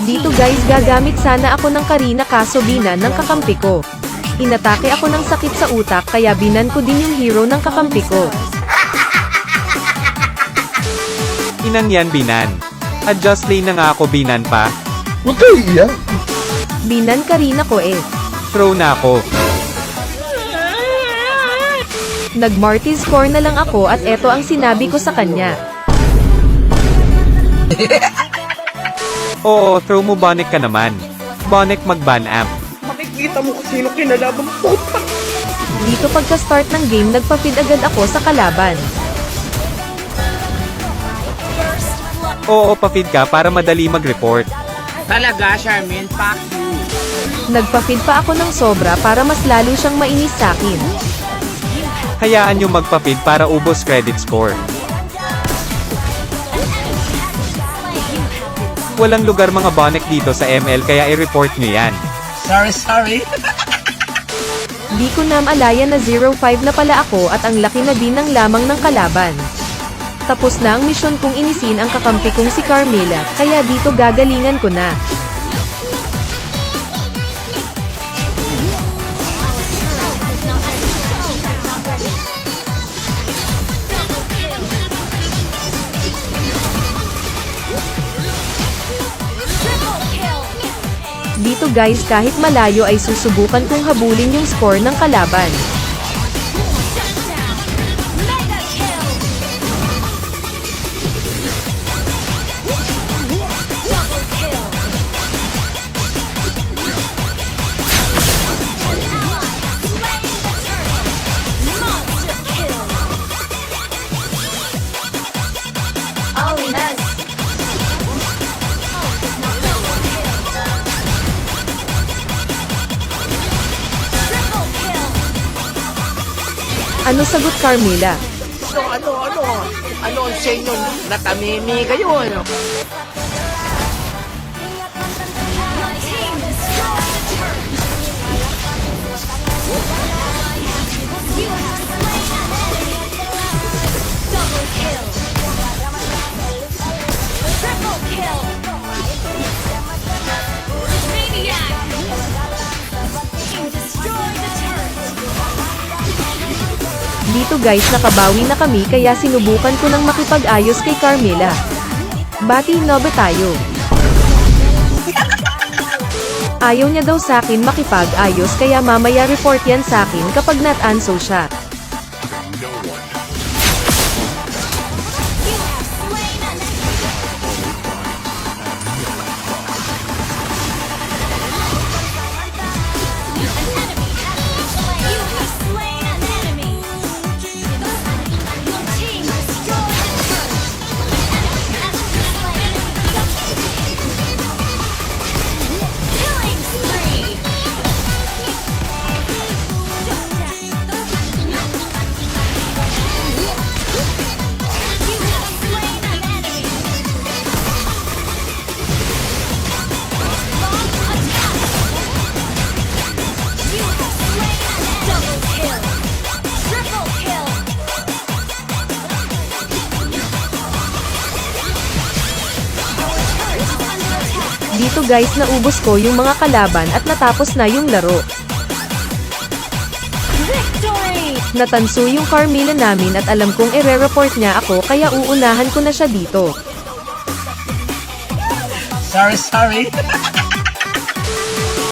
Dito guys, gagamit sana ako ng Karina kaso binan ng kakampi ko. Inatake ako ng sakit sa utak kaya binan ko din yung hero ng kakampi ko. Inang yan binan. Adjust lane na nga ako binan pa. Huwag kayo iiyak. Binan Karina ko eh. Throw na ako. Nag-Marty score na lang ako at eto ang sinabi ko sa kanya. Oo, throw mo Bonnet ka naman. Bonnet mag-ban amp. Makikita mo kung sino kinalaban mo. Dito pagka-start ng game nagpa-feed agad ako sa kalaban. Oo, pa-feed ka para madali mag-report. Talaga, Charmaine, fuck you. Nagpa-feed pa ako ng sobra para mas lalo siyang mainis sa akin. Hayaan nyo magpa-feed para ubos credit score. Walang lugar mga Bonnet dito sa ML kaya i-report nyo yan. Sorry. Di ko na maalaya na 0-5 na pala ako at ang laki na din ng lamang ng kalaban. Tapos na ang misyon kong inisin ang kakampi kong si Carmela, kaya dito gagalingan ko na. Dito guys kahit malayo ay susubukan kong habulin yung score ng kalaban. Ano sagot Carmela? Ano ang sa inyo? Natamimi kayo, ano? Dito guys nakabawi na kami kaya sinubukan ko nang makipag-ayos kay Carmela. Bati no ba tayo? Ayaw niya daw sa akin makipag-ayos kaya mamaya report yan sa akin kapag not-anso siya. Dito guys naubos ko yung mga kalaban at natapos na yung laro. Natanso yung Carmela namin at alam kong ire-report niya ako kaya uunahan ko na siya dito. Sorry.